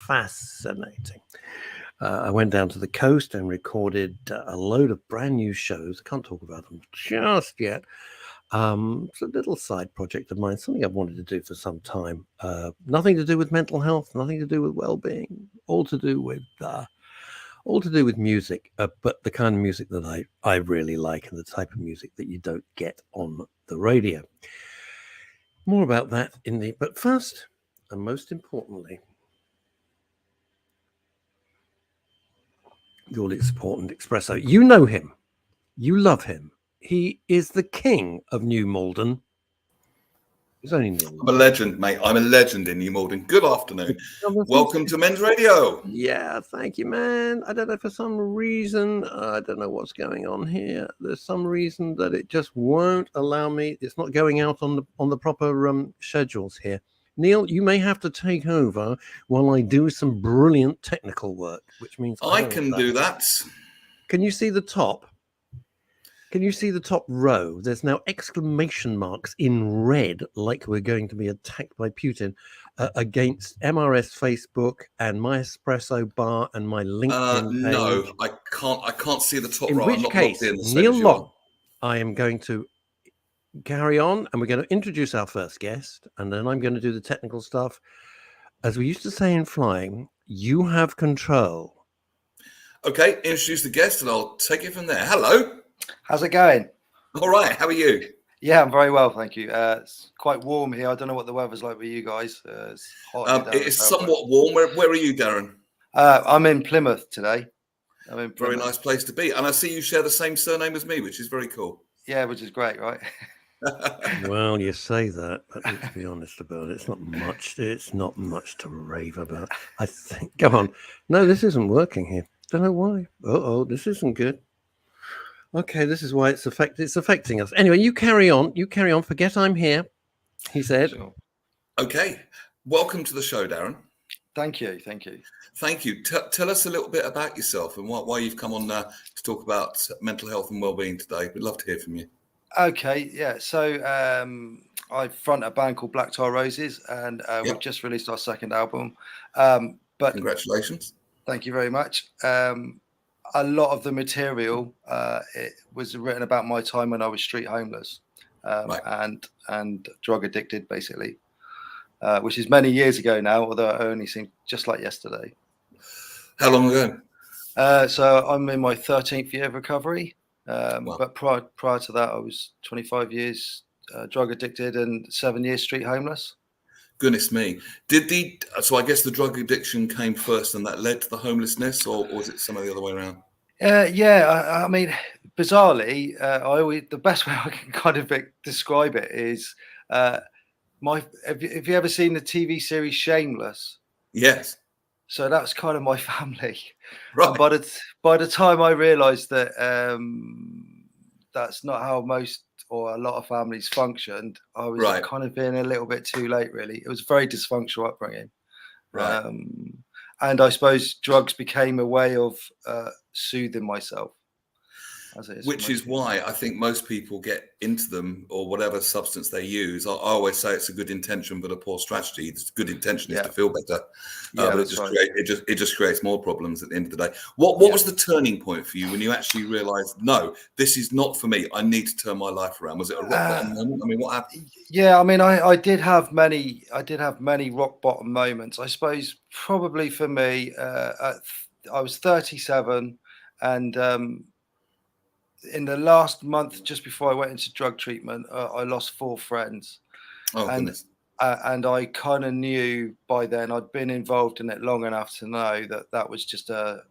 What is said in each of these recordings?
fascinating. I went down to the coast and recorded a load of brand new shows. I can't talk about them just yet. It's a little side project of mine, something I've wanted to do for some time. Nothing to do with mental health, nothing to do with well-being, all to do with music, but the kind of music that I really like and the type of music that you don't get on the radio. More about that but first, and most importantly, the all-important espresso. You know him. You love him. He is the king of New Malden. He's only Neil. I'm a legend, mate. I'm a legend in New Malden. Good afternoon. Welcome to Men's Radio. Yeah, thank you, man. I don't know, for some reason, I don't know what's going on here. There's some reason that it just won't allow me. It's not going out on the proper schedules here. Neil, you may have to take over while I do some brilliant technical work, which means I can do that. Can you see the top? Can you see the top row? There's now exclamation marks in red, like we're going to be attacked by Putin, against MRS Facebook and my espresso bar and my LinkedIn page. No, I can't see the top row. In which case, Neil Long, I am going to carry on, and we're going to introduce our first guest, and then I'm going to do the technical stuff. As we used to say in flying, you have control. Okay, introduce the guest, and I'll take it from there. Hello. How's it going? All right. How are you? Yeah, I'm very well, thank you. It's quite warm here. I don't know what the weather's like with you guys. It's hot. It is somewhat warm. Where are you, Darren? I'm in Plymouth today. Very nice place to be. And I see you share the same surname as me, which is very cool. Yeah, which is great, right? Well, you say that, but let's be honest about it. It's not much. It's not much to rave about. I think. Come on. No, this isn't working here. Don't know why. This isn't good. Okay, this is why it's affecting us. Anyway, you carry on. Forget I'm here, he said. Sure. Okay. Welcome to the show, Darren. Thank you. Tell us a little bit about yourself and why you've come on to talk about mental health and well-being today. We'd love to hear from you. Okay, yeah. So I front a band called Black Tar Roses, and we've just released our second album. But congratulations! Thank you very much. A lot of the material it was written about my time when I was street homeless and drug addicted, basically, which is many years ago now. Although it only seemed just like yesterday. How long ago? So I'm in my 13th year of recovery. But prior to that, I was 25 years drug addicted and 7 years street homeless. Goodness me. So I guess the drug addiction came first and that led to the homelessness, or was it some of the other way around? I mean, bizarrely, the best way I can kind of describe it is have you ever seen the TV series Shameless? Yes. So that's kind of my family. Right. And by the time I realised that that's not how most or a lot of families functioned, I was kind of being a little bit too late, really. It was a very dysfunctional upbringing. Right. And I suppose drugs became a way of soothing myself. Which is why I think most people get into them, or whatever substance they use. I always say it's a good intention but a poor strategy. It's good intention is to feel better, but it just creates more problems at the end of the day. What was the turning point for you when you actually realised, no, this is not for me? I need to turn my life around. Was it a rock bottom moment? I mean, what happened? Yeah, I mean, I did have many rock bottom moments. I suppose probably for me, I was 37, and in the last month, just before I went into drug treatment, I lost 4 friends. Oh, goodness. And I kind of knew by then, I'd been involved in it long enough to know that was just a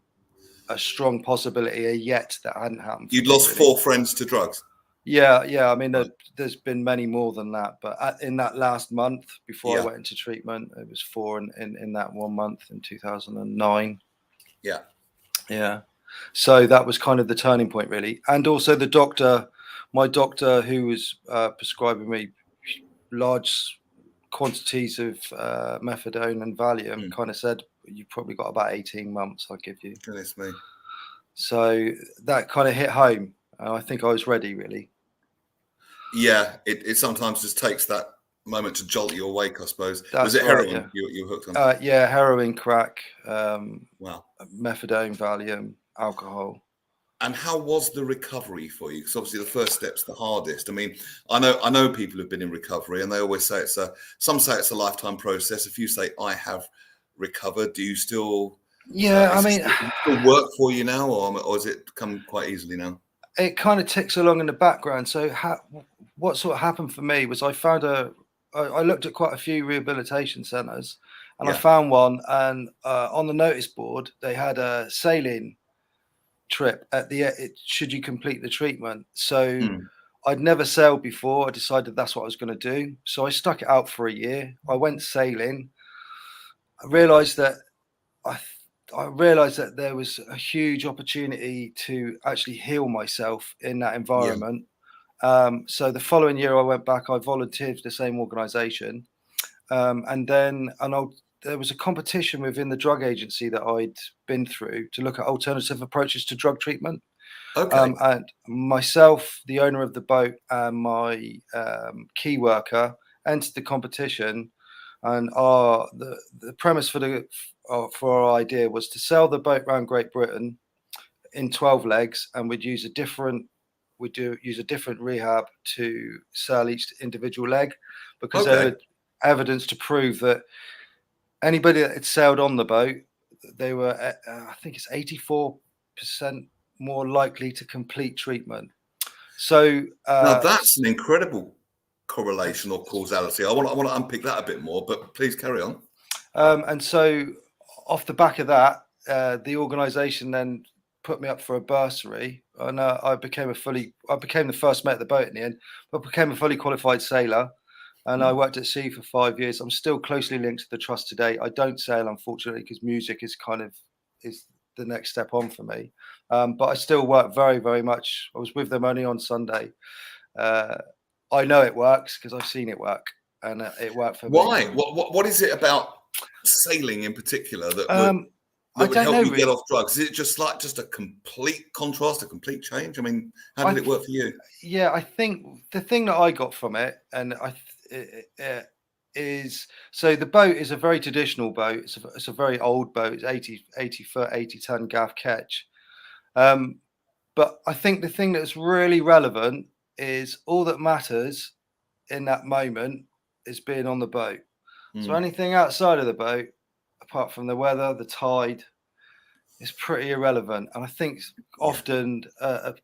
strong possibility, a yet that hadn't happened. You'd lost 4 friends to drugs? Yeah. I mean, there's been many more than that. But in that last month, before I went into treatment, it was 4 in that 1 month in 2009. Yeah. Yeah. So that was kind of the turning point, really. And also my doctor who was prescribing me large quantities of methadone and Valium kind of said, you've probably got about 18 months, I'll give you. Goodness me. So that kind of hit home. I think I was ready, really. Yeah, it sometimes just takes that moment to jolt you awake, I suppose. That's was it right, heroin you were hooked on? Yeah, heroin, crack, wow, methadone, Valium, alcohol. And how was the recovery for you? Because obviously the first step's the hardest. I mean, I know people who've been in recovery, and they always say some say it's a lifetime process. A few say I have recovered. Do you still? Yeah, I mean, still work for you now, or has it come quite easily now? It kind of ticks along in the background. So what sort of happened for me was I looked at quite a few rehabilitation centres, and I found one, and on the notice board they had a sailing trip at should you complete the treatment. So I'd never sailed before. I decided that's what I was going to do. So I stuck it out for a year. I went sailing. I realised that there was a huge opportunity to actually heal myself in that environment. So the following year I went back, I volunteered for the same organisation. There was a competition within the drug agency that I'd been through to look at alternative approaches to drug treatment. Okay. And myself, the owner of the boat, and my key worker entered the competition. And the premise for our idea was to sail the boat around Great Britain in 12 legs, and we'd use a different rehab to sail each individual leg, because there was evidence to prove that anybody that had sailed on the boat, they were, I think it's 84% more likely to complete treatment. So now that's an incredible correlation or causality. I want to unpick that a bit more, but please carry on. And so off the back of that, the organisation then put me up for a bursary, and I became the first mate at the boat in the end, but became a fully qualified sailor. And I worked at sea for 5 years. I'm still closely linked to the trust today. I don't sail, unfortunately, because music is the next step on for me. But I still work very, very much. I was with them only on Sunday. I know it works because I've seen it work, and it worked for me. Why? What is it about sailing in particular that would help you get off drugs? Is it just a complete contrast, a complete change? I mean, how did it work for you? Yeah, I think the thing that I got from it, and is, so the boat is a very traditional boat. It's a very old boat. It's 80 foot, 80 ton gaff ketch. But I think the thing that's really relevant is all that matters in that moment is being on the boat. So anything outside of the boat, apart from the weather, the tide, is pretty irrelevant. And I think often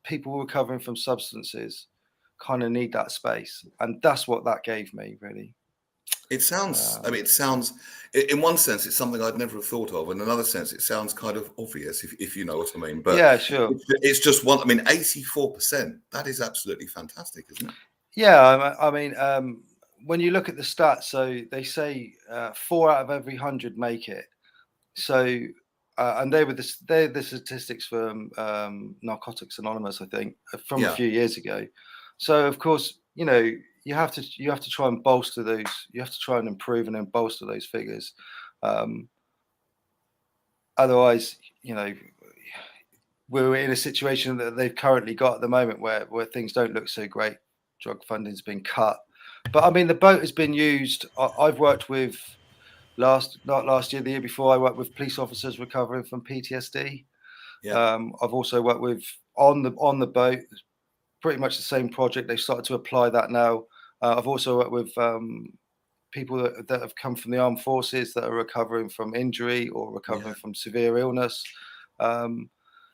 people recovering from substances kind of need that space, and that's what that gave me, really. It sounds, in one sense, it's something I'd never have thought of. In another sense, it sounds kind of obvious, if you know what I mean. But yeah, sure. It's just one. I mean, 84%, that is absolutely fantastic, isn't it? Yeah. I mean, when you look at the stats, so they say 4 out of every 100 make it. So, and they're the statistics from Narcotics Anonymous, I think, from a few years ago. So, of course, you have to try and bolster those. You have to try and improve and then bolster those figures. Otherwise, we're in a situation that they've currently got at the moment where things don't look so great. Drug funding's been cut, but I mean, the boat has been used. I've worked with not last year, the year before, I worked with police officers recovering from PTSD. I've also worked with on the boat, pretty much the same project. They've started to apply that now. I've also worked with people that have come from the armed forces that are recovering from injury or recovering from severe illness.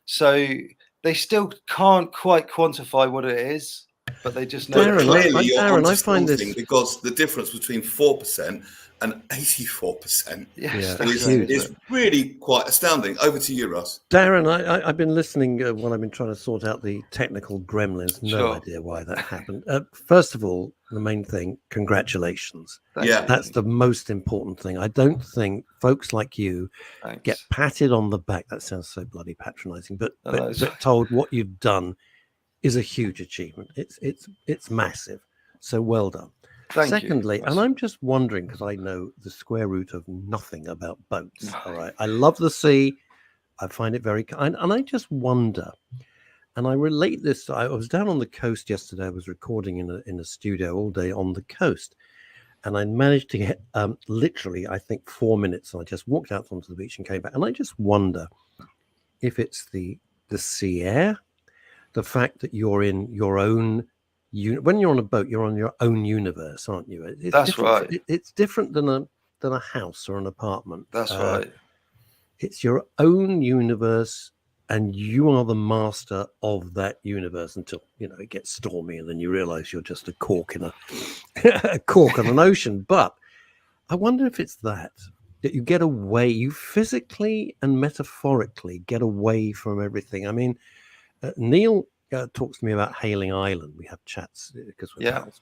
So they still can't quite quantify what it is, but they just know. Darren, I find this, because the difference between 4% and 84% is really quite astounding. Over to you, Russ. Darren, I've been listening while I've been trying to sort out the technical gremlins. No idea why that happened. First of all, the main thing, congratulations. That's the most important thing. I don't think folks like you get patted on the back. That sounds so bloody patronizing, but told what you've done is a huge achievement. It's massive. So well done. Secondly, and I'm just wondering, because I know the square root of nothing about boats. All right. I love the sea. I find it very kind. And I just wonder, and I relate this. I was down on the coast yesterday. I was recording in a studio all day on the coast. and I managed to get literally, I think, 4 minutes. And I just walked out onto the beach and came back. And I just wonder if it's the sea air, the fact that you're in your own. When you're on a boat, you're on your own universe, aren't you? That's right. It's different than a house or an apartment. That's right. It's your own universe, and you are the master of that universe until it gets stormy, and then you realize you're just a cork in a cork on an ocean. But I wonder if it's that you get away, you physically and metaphorically get away from everything. I mean, Neil talks to me about Hailing Island. We have chats because we're pals.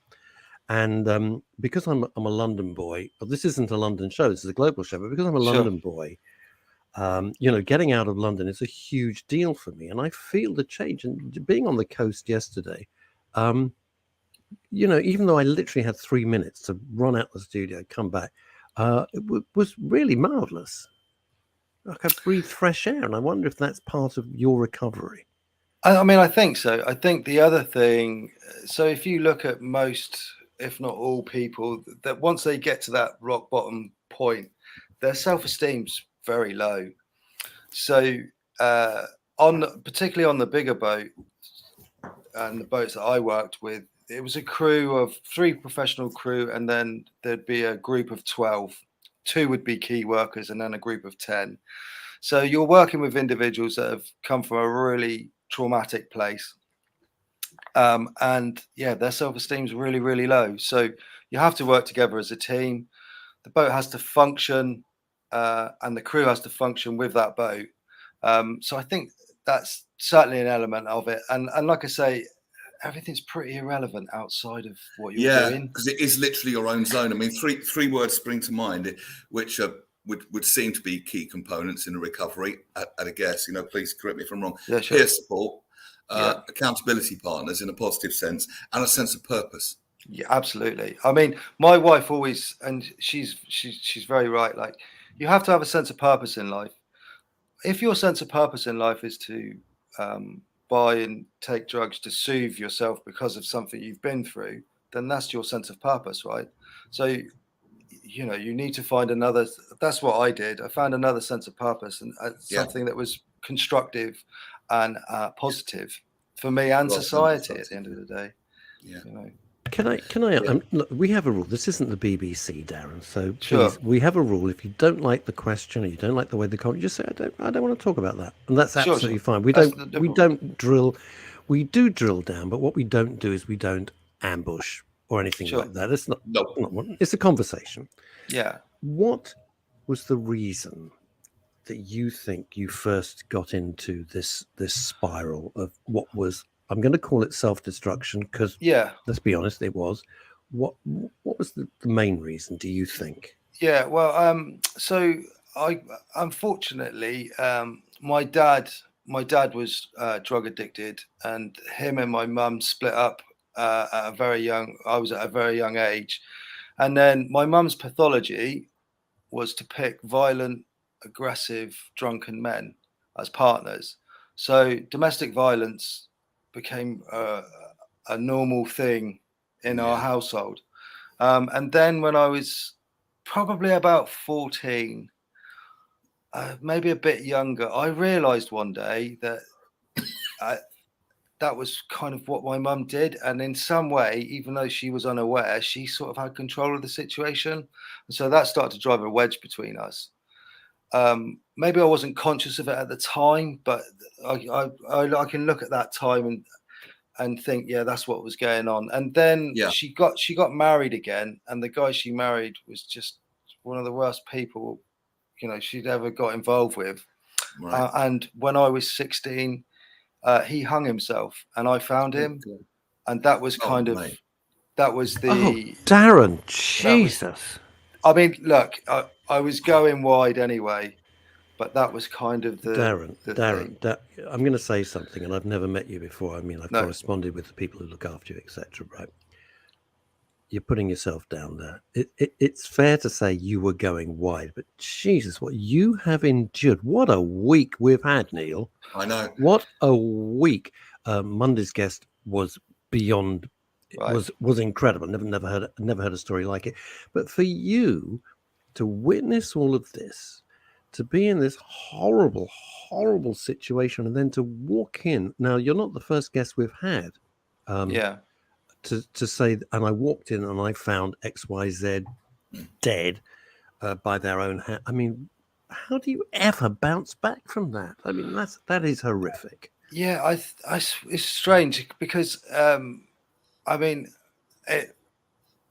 And because I'm a London boy, but this isn't a London show, this is a global show, but because I'm a London boy, getting out of London is a huge deal for me. And I feel the change. And being on the coast yesterday, even though I literally had 3 minutes to run out the studio, come back, it was really marvelous. Like I breathed fresh air. And I wonder if that's part of your recovery. I mean, I think so. I think the other thing, so if you look at most, if not all people, that once they get to that rock bottom point, their self-esteem's very low. So particularly on the bigger boat and the boats that I worked with, it was a crew of 3 professional crew, and then there'd be a group of 12. 2 would be key workers, and then a group of 10. So you're working with individuals that have come from a really traumatic place, and their self-esteem is really, really low. So you have to work together as a team. The boat has to function, and the crew has to function with that boat. So I think that's certainly an element of it. And like I say, everything's pretty irrelevant outside of what you're doing, because it is literally your own zone. I mean, three words spring to mind, which would seem to be key components in a recovery at a guess. Please correct me if I'm wrong. Yeah, sure. Peer support, accountability partners in a positive sense, and a sense of purpose. Yeah, absolutely. I mean, my wife always, and she's very right. Like, you have to have a sense of purpose in life. If your sense of purpose in life is to buy and take drugs to soothe yourself because of something you've been through, then that's your sense of purpose, right? So you need to find another. That's what I did. I found another sense of purpose, and something that was constructive and positive for me and society at the end of the day. Can I? Look, we have a rule. This isn't the BBC, Darren. So please, we have a rule. If you don't like the question or you don't like the way the comment, just say I don't want to talk about that, and that's absolutely fine. We don't drill. We do drill down, but what we don't do is we don't ambush or anything like that. It's not. It's a conversation. Yeah. What was the reason that you think you first got into this spiral of what was? I'm going to call it self-destruction because, let's be honest, it was. What was the main reason, do you think? Yeah, well, so I unfortunately, my dad was drug addicted, and him and my mum split up at a very young. I was at a very young age, and then my mum's pathology was to pick violent, aggressive, drunken men as partners. So domestic violence became a normal thing in our household. And then when I was probably about 14, maybe a bit younger, I realized one day that that was kind of what my mum did. And in some way, even though she was unaware, she sort of had control of the situation. And so that started to drive a wedge between us. Maybe I wasn't conscious of it at the time, but I can look at that time and think, that's what was going on. And then she got married again, and the guy she married was just one of the worst people, she'd ever got involved with. Right. And when I was 16, he hung himself, and I found him, and that was that was the Darren, Jesus. I mean, look, I was going wide anyway, but that was kind of the Darren. I'm going to say something, and I've never met you before. I mean, I've corresponded with the people who look after you, etc. Right? You're putting yourself down there. It's fair to say you were going wide, but Jesus, what you have endured! What a week we've had, Neil. I know. What a week. Monday's guest was beyond was incredible. Never heard a story like it. But for you to witness all of this, to be in this horrible situation, and then to walk in. Now, you're not the first guest we've had. To say, and I walked in and I found XYZ dead by their own hand. I mean, how do you ever bounce back from that? I mean, that is horrific. Yeah, it's strange because I mean,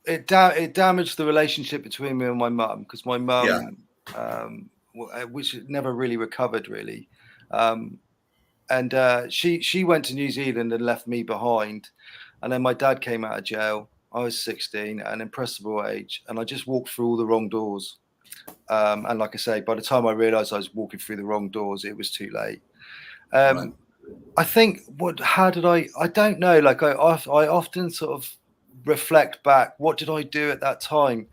it damaged the relationship between me and my mum, because my mum, which never really recovered really, and she went to New Zealand and left me behind, and then my dad came out of jail. I was 16, an impressionable age, and I just walked through all the wrong doors. And like I say, by the time I realised I was walking through the wrong doors, it was too late. Right. I think how did I don't know. Like I often sort of reflect back. What did I do at that time?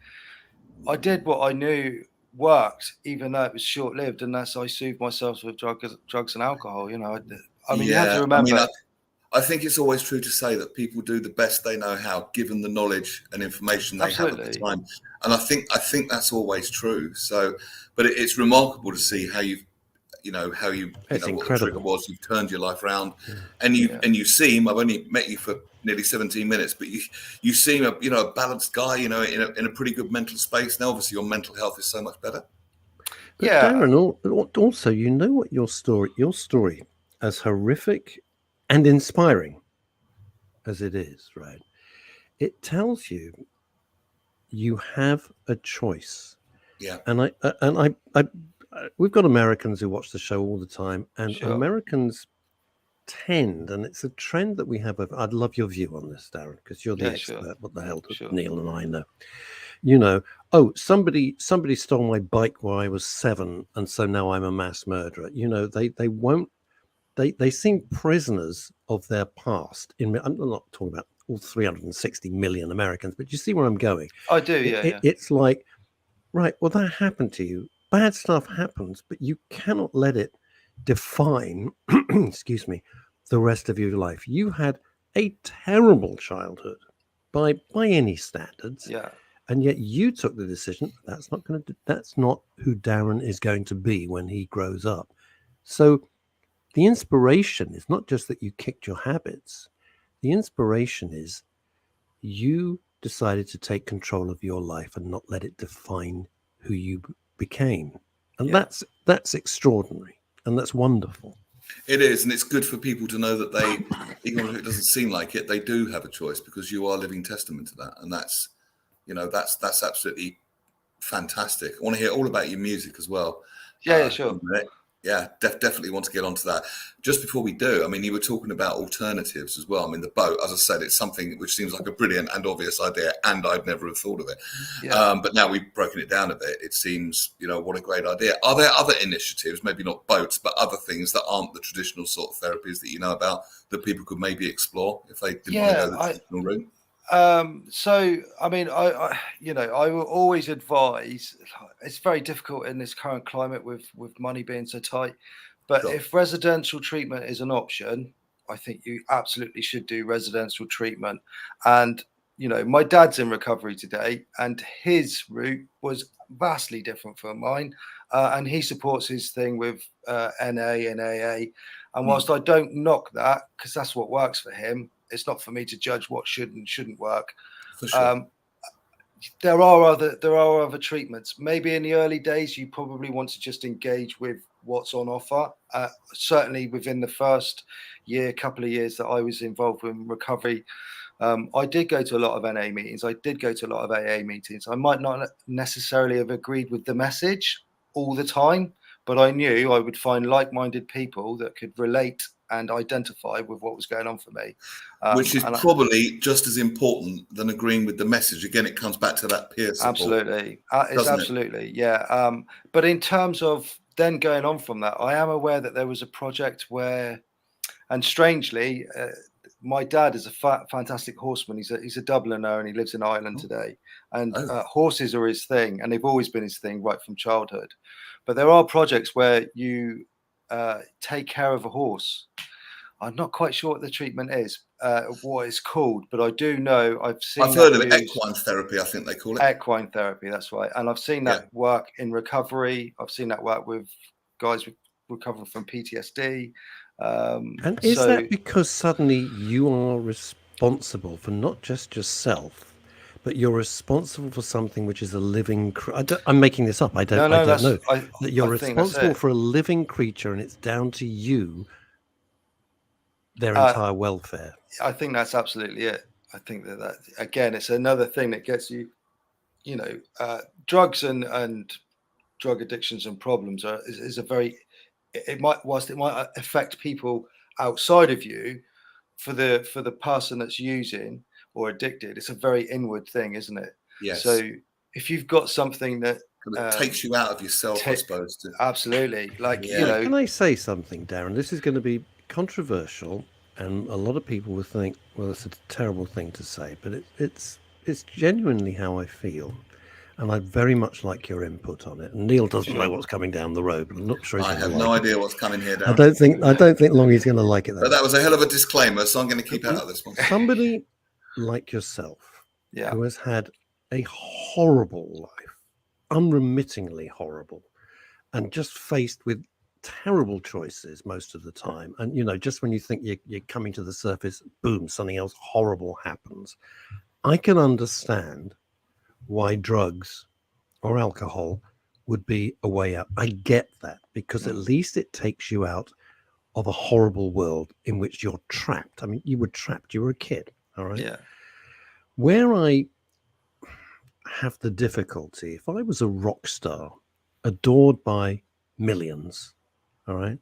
I did what I knew worked, even though it was short lived, and that's I soothed myself with drugs and alcohol. You know, I mean, you have to remember. I think it's always true to say that people do the best they know how, given the knowledge and information they have at the time. And I think that's always true. So, but it's remarkable to see how you know what the trigger was. You've turned your life around, and you seem. I've only met you for nearly 17 minutes, but you seem a balanced guy. You know, in a pretty good mental space. Now, obviously, your mental health is so much better. But Darren, also, you know what your story, as horrific and inspiring as it is, right? It tells you have a choice. Yeah. And I we've got Americans who watch the show all the time, and Americans tend, and it's a trend that we have. I'd love your view on this, Darren, because you're the expert. What the hell does Neil and I know? You know, somebody stole my bike while I was 7, and so now I'm a mass murderer. You know, they won't. They seem prisoners of their past. I'm not talking about all 360 million Americans, but you see where I'm going. I do, It's like, right, well, that happened to you. Bad stuff happens, but you cannot let it define, excuse me, the rest of your life. You had a terrible childhood by any standards. Yeah. And yet you took the decision, that's not who Darren is going to be when he grows up. So the inspiration is not just that you kicked your habits. The inspiration is you decided to take control of your life and not let it define who you became. And that's extraordinary. And that's wonderful. It is. And it's good for people to know that they, even if it doesn't seem like it, they do have a choice, because you are living testament to that. And that's absolutely fantastic. I want to hear all about your music as well. Yeah, sure. Yeah, definitely want to get onto that. Just before we do, I mean, you were talking about alternatives as well. I mean, the boat, as I said, it's something which seems like a brilliant and obvious idea, and I'd never have thought of it. Yeah. But now we've broken it down a bit, it seems, what a great idea. Are there other initiatives, maybe not boats, but other things that aren't the traditional sort of therapies that you know about that people could maybe explore if they didn't want to go the traditional route? So, I mean, I will always advise. It's very difficult in this current climate with money being so tight. But if residential treatment is an option, I think you absolutely should do residential treatment. And my dad's in recovery today, and his route was vastly different from mine. And he supports his thing with NA and AA. And whilst I don't knock that, because that's what works for him, it's not for me to judge what should and shouldn't work. For sure. There are other treatments. Maybe in the early days, you probably want to just engage with what's on offer. Certainly within the first couple of years that I was involved in recovery, I did go to a lot of NA meetings. I did go to a lot of AA meetings. I might not necessarily have agreed with the message all the time, but I knew I would find like-minded people that could relate and identify with what was going on for me. Which is probably just as important than agreeing with the message. Again, it comes back to that peer support. Absolutely. It's absolutely, yeah. But in terms of then going on from that, I am aware that there was a project where, and strangely, my dad is a fantastic horseman. He's a Dubliner, and he lives in Ireland today. And horses are his thing, and they've always been his thing right from childhood. But there are projects where you take care of a horse. I'm not quite sure what the treatment is, what it's called, but I do know I've heard of it. Equine therapy, I think they call it. Equine therapy, that's right. And I've seen that work in recovery. I've seen that work with guys recovering from PTSD. And is that because suddenly you are responsible for not just yourself, but you're responsible for something which is a living I'm making this up. I don't know. That you're responsible for a living creature, and it's down to you, their entire welfare. I think that's absolutely it. I think that again, it's another thing that gets you, drugs and drug addictions and problems is a very, whilst it might affect people outside of you, for the person that's using or addicted, it's a very inward thing, isn't it? Yes. So if you've got something that takes you out of yourself, I suppose. Absolutely. Can I say something, Darren? This is going to be controversial, and a lot of people will think, well, it's a terrible thing to say, but it's genuinely how I feel. And I'd very much like your input on it. And Neil doesn't know what's coming down the road, but I'm not sure he's I have no idea what's coming here, Darren. I don't think Longy's going to like it. But that was a hell of a disclaimer, so I'm going to keep out of this one. Somebody like yourself, who has had a horrible life, unremittingly horrible, and just faced with terrible choices most of the time. And, just when you think you're coming to the surface, boom, something else horrible happens. I can understand why drugs or alcohol would be a way out. I get that, because at least it takes you out of a horrible world in which you're trapped. I mean, you were trapped. You were a kid, all right? Yeah. Where I have the difficulty, if I was a rock star, adored by millions, all right,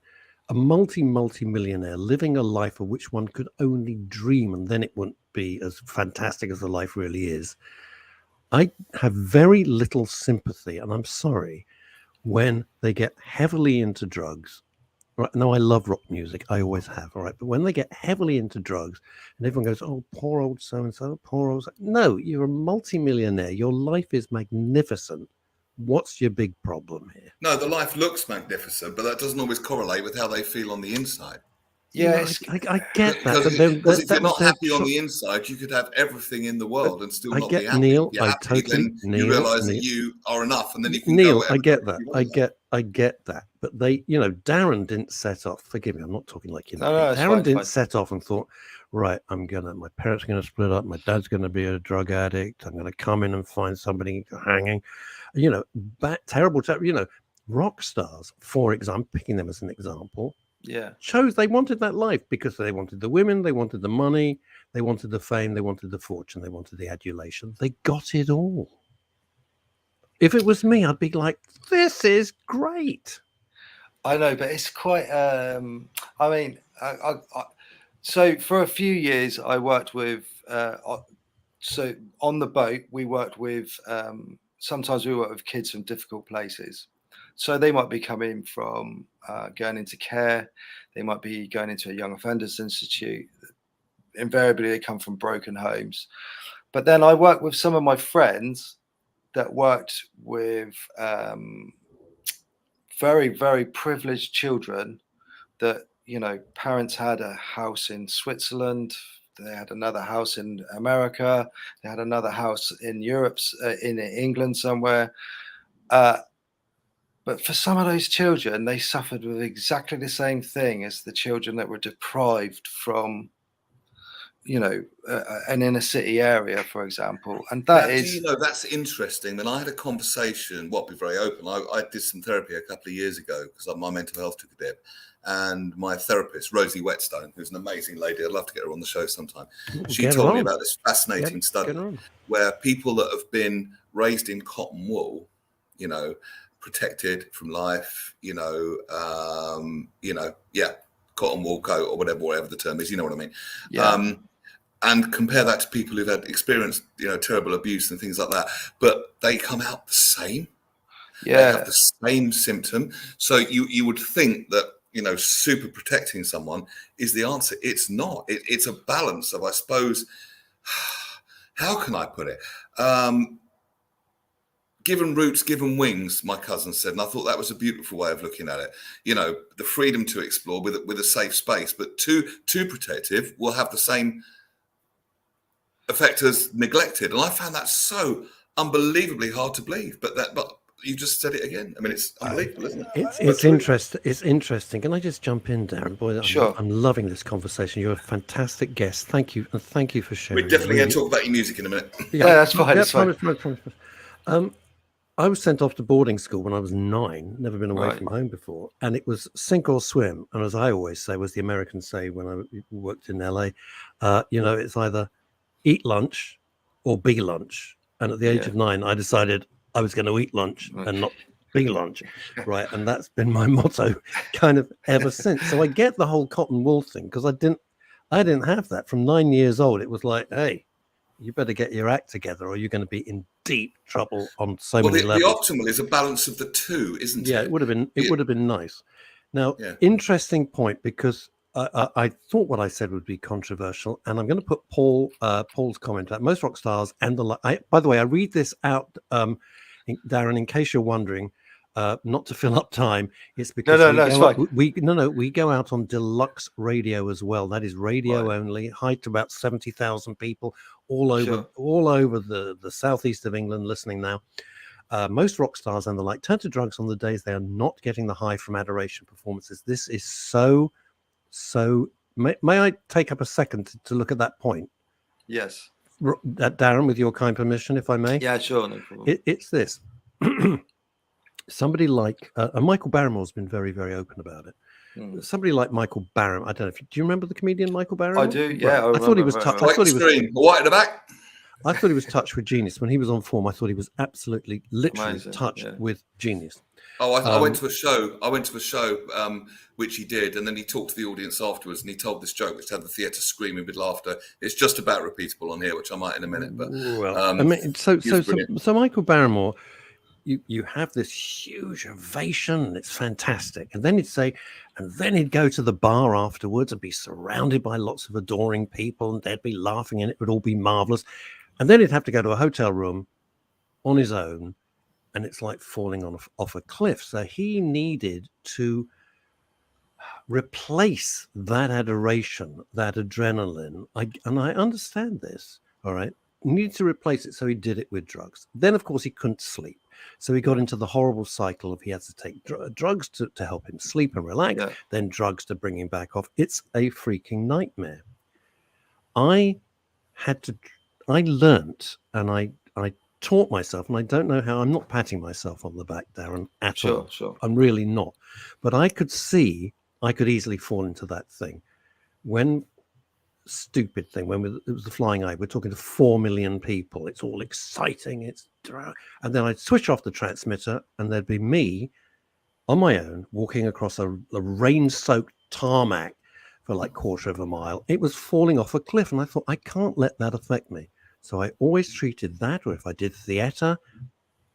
a multi-millionaire living a life of which one could only dream, and then it wouldn't be as fantastic as the life really is, I have very little sympathy, and I'm sorry, when they get heavily into drugs. Right? No, I love rock music. I always have. All right. But when they get heavily into drugs and everyone goes, oh, poor old so-and-so, poor old... No, you're a multimillionaire. Your life is magnificent. What's your big problem here? No, the life looks magnificent, but that doesn't always correlate with how they feel on the inside. Yeah, I get that. Because if you're not happy on the inside, you could have everything in the world and still not be happy. Neil, you're happy, then you realise that you are enough, and then you can Neil, I get that. I get that. But Darren didn't set off. Forgive me, I'm not talking like Darren didn't set off and thought, right, my parents are going to split up. My dad's going to be a drug addict. I'm going to come in and find somebody hanging. Terrible. Rock stars, for example, picking them as an example. Yeah, chose they wanted that life because they wanted the women, they wanted the money, they wanted the fame, they wanted the fortune, they wanted the adulation. They got it all. If it was me, I'd be like, this is great. I know, but it's quite so for a few years I worked with so on the boat we worked with sometimes we work with kids from difficult places. So they might be coming from going into care. They might be going into a young offenders institute. Invariably, they come from broken homes. But then I work with some of my friends that worked with very, very privileged children that, parents had a house in Switzerland. They had another house in America. They had another house in Europe, in England somewhere. But for some of those children, they suffered with exactly the same thing as the children that were deprived from, an inner city area, for example. And that's interesting. And I had a conversation, be very open. I did some therapy a couple of years ago because my mental health took a dip. And my therapist, Rosie Whetstone, who's an amazing lady, I'd love to get her on the show sometime. She told me about this fascinating study where people that have been raised in cotton wool, protected from life, cotton wool coat or whatever the term is, you know what I mean? Yeah. And compare that to people who've had experienced, terrible abuse and things like that, but they come out the same. Yeah. They have the same symptom. So you would think that, super protecting someone is the answer. It's not. It's a balance of, I suppose, how can I put it? given roots, given wings, my cousin said, and I thought that was a beautiful way of looking at it. You know, the freedom to explore with a safe space, but too protective will have the same effect as neglected. And I found that so unbelievably hard to believe. But you just said it again. I mean, it's unbelievable, isn't it? It's interesting. It's interesting. Can I just jump in, Darren? Boy, sure. I'm loving this conversation. You're a fantastic guest. Thank you, and thank you for sharing. We're definitely going to talk about your music in a minute. Yeah, that's fine. That's fine. Promise. I was sent off to boarding school when I was 9. Never been away from home before, and it was sink or swim. And as I always say, was the Americans say when I worked in LA, it's either eat lunch or be lunch. And at the age of 9, I decided I was going to eat lunch and not be lunch, right? And that's been my motto kind of ever since. So I get the whole cotton wool thing, because I didn't have that. From 9 years old, it was like, hey, you better get your act together or you're going to be in deep trouble on so many levels. The optimal is a balance of the two, isn't it? Yeah, it would have been nice. Now, interesting point, because I thought what I said would be controversial, and I'm going to put Paul's comment out. Most rock stars and by the way, I read this out, Darren, in case you're wondering, not to fill up time. It's because we go out on deluxe radio as well. That is radio only, height to about 70,000 people all over the southeast of England listening now. Most rock stars and the like turn to drugs on the days they are not getting the high from adoration performances. This is so. May I take up a second to look at that point? Yes. Darren, with your kind permission, if I may. Yeah, sure. No problem. It's this. Somebody like Michael Barrymore's been very, very open about it. Somebody like Michael Barrymore. I don't know. Do you remember the comedian Michael Barrymore? I do. Yeah. Right. I thought he was touched. I thought he was white at the back. I thought he was touched with genius when he was on form. I thought he was absolutely, literally touched with genius. Oh, I went to a show. Which he did, and then he talked to the audience afterwards, and he told this joke which had the theatre screaming with laughter. It's just about repeatable on here, which I might in a minute. But so Michael Barrymore, you have this huge ovation, and it's fantastic. And then he'd go to the bar afterwards and be surrounded by lots of adoring people, and they'd be laughing, and it would all be marvelous. And then he'd have to go to a hotel room on his own, and it's like falling off a cliff. So he needed to replace that adoration, that adrenaline. I understand this, all right? He needed to replace it, so he did it with drugs. Then, of course, he couldn't sleep. So he got into the horrible cycle of he had to take drugs to help him sleep and relax, then drugs to bring him back off. It's a freaking nightmare. I learnt, and I taught myself, and I don't know how. I'm not patting myself on the back, Darren, at all. Sure. I'm really not. But I could see I could easily fall into that thing. When it was the Flying Eye, we're talking to 4 million people. It's all exciting. And then I'd switch off the transmitter, and there'd be me on my own walking across a rain-soaked tarmac for like quarter of a mile. It was falling off a cliff, and I thought, I can't let that affect me. So I always treated that, or if I did theatre,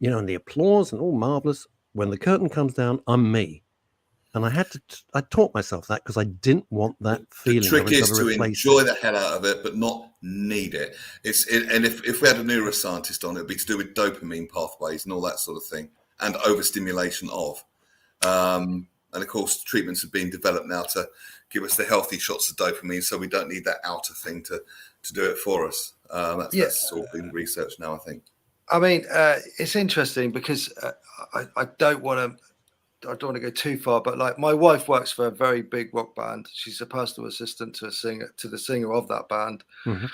and the applause and all marvelous, when the curtain comes down, I'm me. And I taught myself that because I didn't want that feeling. The trick is to enjoy the hell out of it, but not need it. And if we had a neuroscientist on, it would be to do with dopamine pathways and all that sort of thing, and overstimulation of. And of course, treatments have been developed now to give us the healthy shots of dopamine, so we don't need that outer thing to do it for us. That's all been researched now, I think. I mean, it's interesting because I don't want to go too far, but like my wife works for a very big rock band. She's a personal assistant to the singer of that band. Mm-hmm.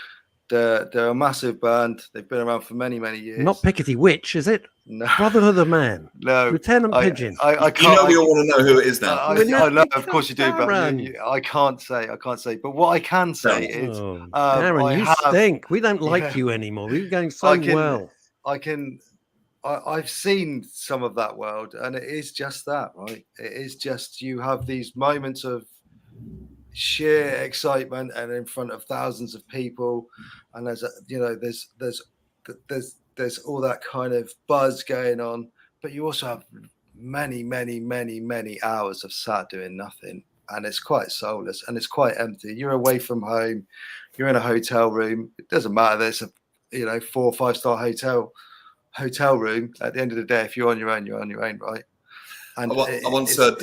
They're a massive band. They've been around for many, many years. Not Pickety Witch, is it? No. Brotherhood of Man. No. Lieutenant Pigeon. I can't. You all want to know who it is now. I know, of course you do, but I can't say. But what I can say is, Aaron, you stink. We don't like you anymore. We're going so well. I've seen some of that world, and it is just that, right? It is just you have these moments of sheer excitement, and in front of thousands of people, and there's all that kind of buzz going on, but you also have many, many, many, many hours of sat doing nothing, and it's quite soulless and it's quite empty. You're away from home, you're in a hotel room. It doesn't matter. There's a 4 or 5 star hotel hotel room. At the end of the day, if you're on your own, you're on your own, right? And I once heard.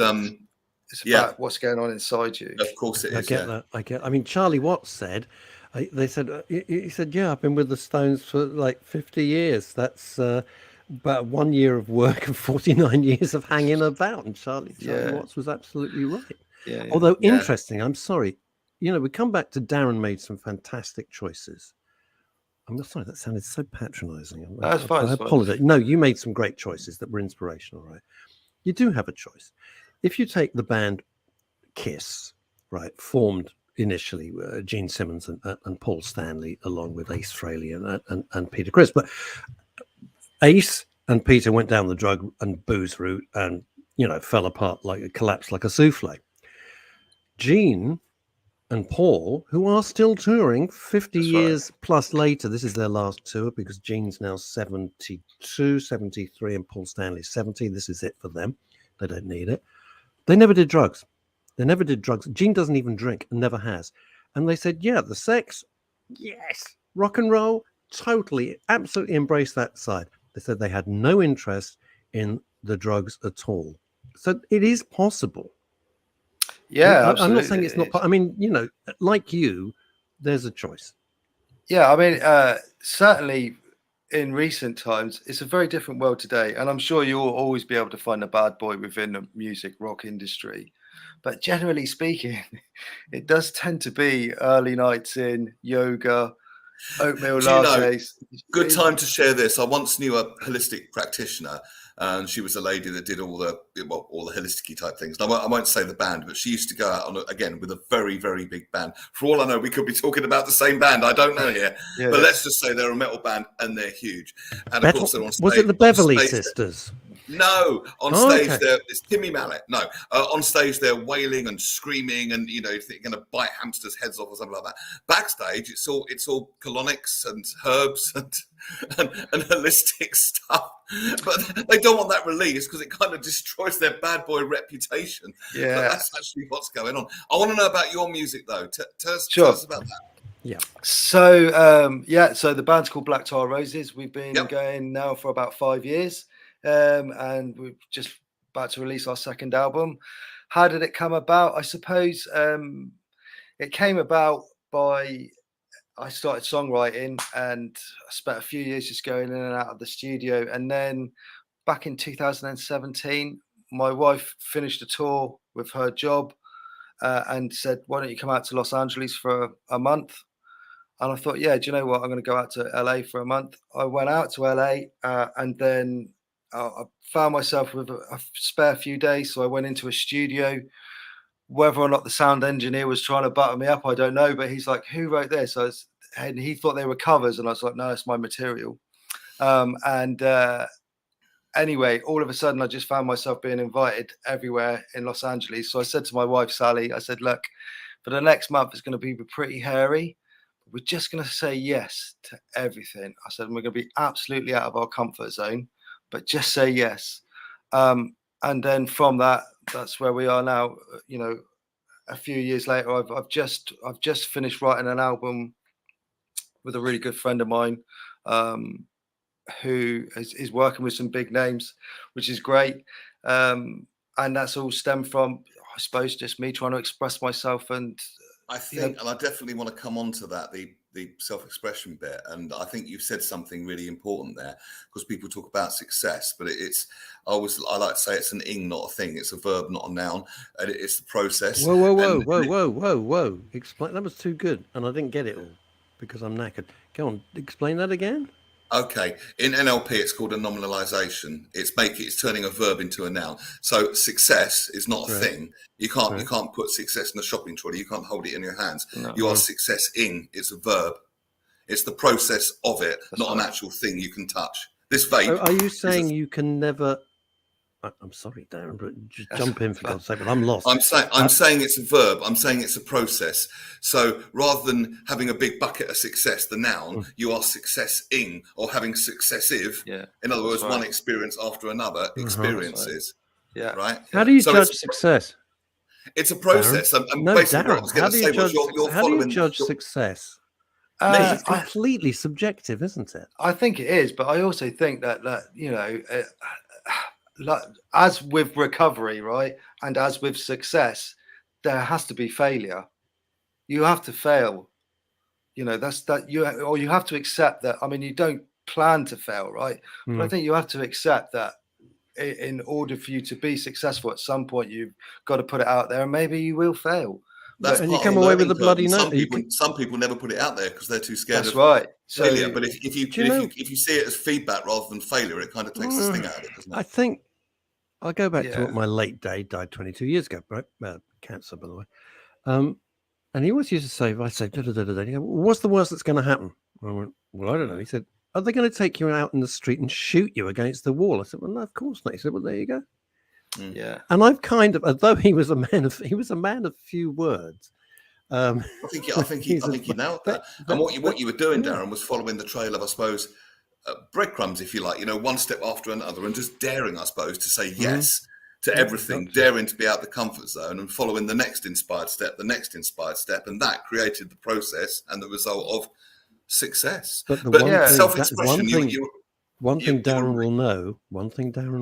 It's about what's going on inside you. Of course it is. I get that. I mean, Charlie Watts said, he said, yeah, I've been with the Stones for like 50 years. That's about 1 year of work and 49 years of hanging about. And Charlie Watts was absolutely right. Yeah. Although interesting, I'm sorry, we come back to Darren made some fantastic choices. I'm sorry, that sounded so patronizing. That's fine. I apologize. No, you made some great choices that were inspirational, right? You do have a choice. If you take the band Kiss, right, formed initially Gene Simmons and Paul Stanley, along with Ace Frehley and Peter Criss, but Ace and Peter went down the drug and booze route and fell apart, collapsed like a souffle. Gene and Paul, who are still touring 50 years plus later, this is their last tour because Gene's now 72, 73, and Paul Stanley's 70. This is it for them. They don't need it. They never did drugs. Gene doesn't even drink and never has. And they said, yeah, the sex, yes. Rock and roll, totally, absolutely embrace that side. They said they had no interest in the drugs at all. So it is possible. Yeah, I'm not saying it's not. I mean, like you, there's a choice. Yeah, I mean, certainly in recent times, it's a very different world today. And I'm sure you'll always be able to find a bad boy within the music rock industry. But generally speaking, it does tend to be early nights in, yoga, oatmeal lattes. Good time to share this. I once knew a holistic practitioner, and she was a lady that did all the holistic type things. I won't say the band, but she used to go out again with a very, very big band. For all I know, we could be talking about the same band. I don't know yet. But let's just say they're a metal band and they're huge. And of course, they're on stage. Was it the Beverly Sisters? No, on stage it's Timmy Mallet. No, on stage they're wailing and screaming, and they're going to bite hamsters' heads off or something like that. Backstage, it's all colonics and herbs and holistic stuff, but they don't want that released because it kind of destroys their bad boy reputation. Yeah, but that's actually what's going on. I want to know about your music though. Tell us about that. Yeah. So so the band's called Black Tar Roses. We've been going now for about 5 years. And we're just about to release our second album. How did it come about? I suppose it came about by I started songwriting and I spent a few years just going in and out of the studio. And then back in 2017, my wife finished a tour with her job and said, why don't you come out to Los Angeles for a month? And I thought, yeah, do you know what? I'm going to go out to LA for a month. I went out to LA and then I found myself with a spare few days. So I went into a studio. Whether or not the sound engineer was trying to butter me up, I don't know. But he's like, who wrote this? And he thought they were covers. And I was like, no, it's my material. Anyway, all of a sudden, I just found myself being invited everywhere in Los Angeles. So I said to my wife, Sally, I said, look, for the next month, it's going to be pretty hairy. We're just going to say yes to everything. I said, we're going to be absolutely out of our comfort zone, but just say yes. And then from that, that's where we are now. A few years later, I've just finished writing an album with a really good friend of mine who is working with some big names, which is great. And that's all stemmed from, I suppose, just me trying to express myself. And I think, and I definitely want to come on to that, the self-expression bit. And I think you've said something really important there, because people talk about success, but I like to say it's an ing, not a thing. It's a verb, not a noun. And it's the process. Whoa. Explain. That was too good. And I didn't get it all because I'm knackered. Go on, explain that again. Okay, in NLP, it's called a nominalization. It's turning a verb into a noun. So success is not a thing. You can't put success in a shopping trolley. You can't hold it in your hands. No. You are success-ing. It's a verb. It's the process of it, not an actual thing you can touch. This vape. Are you saying you can never? I'm sorry, Darren, but just jump in for God's sake. But I'm lost. I'm saying it's a verb. I'm saying it's a process. So rather than having a big bucket of success, the noun, you are success-ing or having successive. Yeah. In other words, one experience after another experiences. Yeah. Right. How do you judge success? It's a process. Basically, what I was going to say was you're following. How do you judge success? It's completely subjective, isn't it? I think it is, but I also think that you know, as with recovery, right, and as with success, there has to be failure. You have to fail. You know, you have to accept that. I mean, you don't plan to fail, right? But I think you have to accept that in order for you to be successful at some point, you've got to put it out there, and maybe you will fail. And you come away with a bloody note. Some people never put it out there because they're too scared of failure. But if you see it as feedback rather than failure, it kind of takes the sting out of it, doesn't it? I think I'll go back to my late dad died 22 years ago, right? Cancer, by the way. And he always used to say, if I say, what's the worst that's going to happen? I went, well, I don't know. He said, are they going to take you out in the street and shoot you against the wall? I said, well, no, of course not. He said, well, there you go. Yeah. And I've kind of, although he was a man of few words. I think you nailed that. And what you were doing, Darren, was following the trail of, I suppose, breadcrumbs, if you like, one step after another, and just daring, I suppose, to say yes to everything, daring to be out the comfort zone and following the next inspired step, and that created the process and the result of success. But self-expression, one thing Darren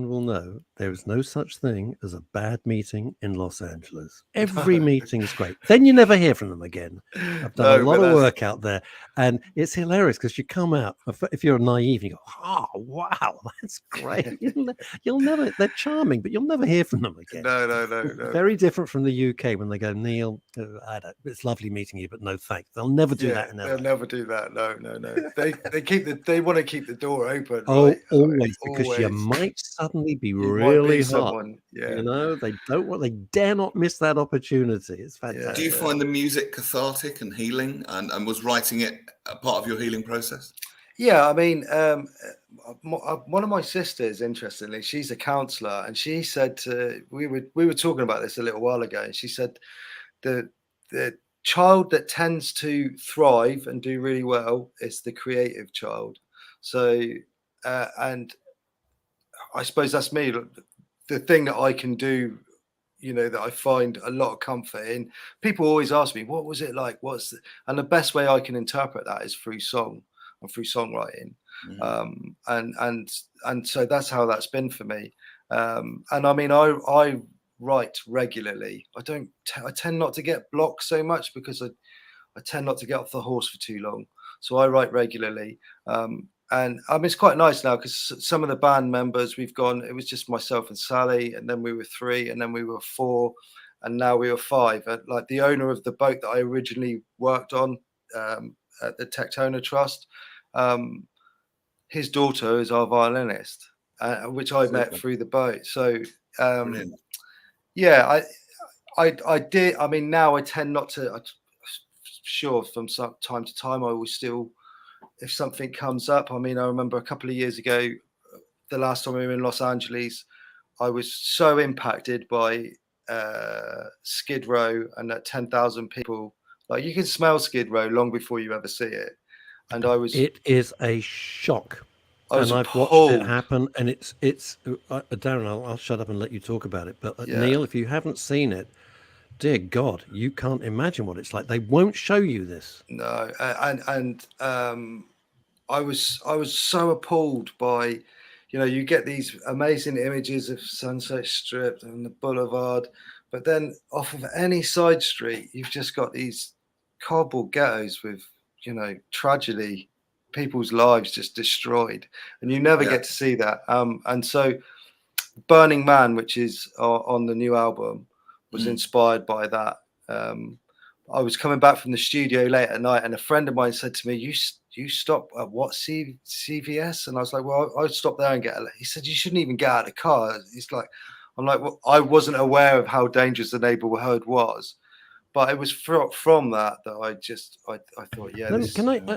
will know, there is no such thing as a bad meeting in Los Angeles. Every meeting's great. Then you never hear from them again. I've done a lot of work out there, and it's hilarious because you come out, if you're naive, you go, oh, wow, that's great. You'll never, they're charming, but you'll never hear from them again. No. Very different from the UK when they go, Neil, it's lovely meeting you, but no thanks. They'll never do that in LA. They'll never do that. No. They want to keep the door open. Oh, right? always, because you might suddenly be really hot. Yeah. They dare not miss that opportunity. It's fantastic. Do you find the music cathartic and healing, and was writing it a part of your healing process? Yeah, I mean, one of my sisters, interestingly, she's a counsellor, and she said we were talking about this a little while ago, and she said the child that tends to thrive and do really well is the creative child. So, and I suppose that's me. The thing that I can do, that I find a lot of comfort in. People always ask me, what was it like? And the best way I can interpret that is through song and through songwriting. And so that's how that's been for me. And I mean, I write regularly. I tend not to get blocked so much because I tend not to get off the horse for too long. So I write regularly. And I mean, it's quite nice now because some of the band members it was just myself and Sally, and then we were 3, and then we were 4, and now we were 5. And like the owner of the boat that I originally worked on at the Tectona Trust, his daughter is our violinist, which I met through the boat. So, yeah, I did. I mean, now I tend not to. Sure, from time to time, I will still. If something comes up, I mean, I remember a couple of years ago, the last time we were in Los Angeles, I was so impacted by Skid Row and that 10,000 people. Like, you can smell Skid Row long before you ever see it. And it is a shock. And I've watched it happen. And it's Darren, I'll shut up and let you talk about it. But Neil, if you haven't seen it, dear God, you can't imagine what it's like. They won't show you this. No, and I was so appalled by, you get these amazing images of Sunset Strip and the Boulevard, but then off of any side street, you've just got these cardboard ghettos with, tragedy, people's lives just destroyed, and you never get to see that. And so, Burning Man, which is on the new album, was inspired by that. I was coming back from the studio late at night, and a friend of mine said to me, you stop at what, CVS? And I was like, well, I'd stop there and he said, you shouldn't even get out of the car. I'm like, well, I wasn't aware of how dangerous the neighborhood was, but it was from that I thought, yeah.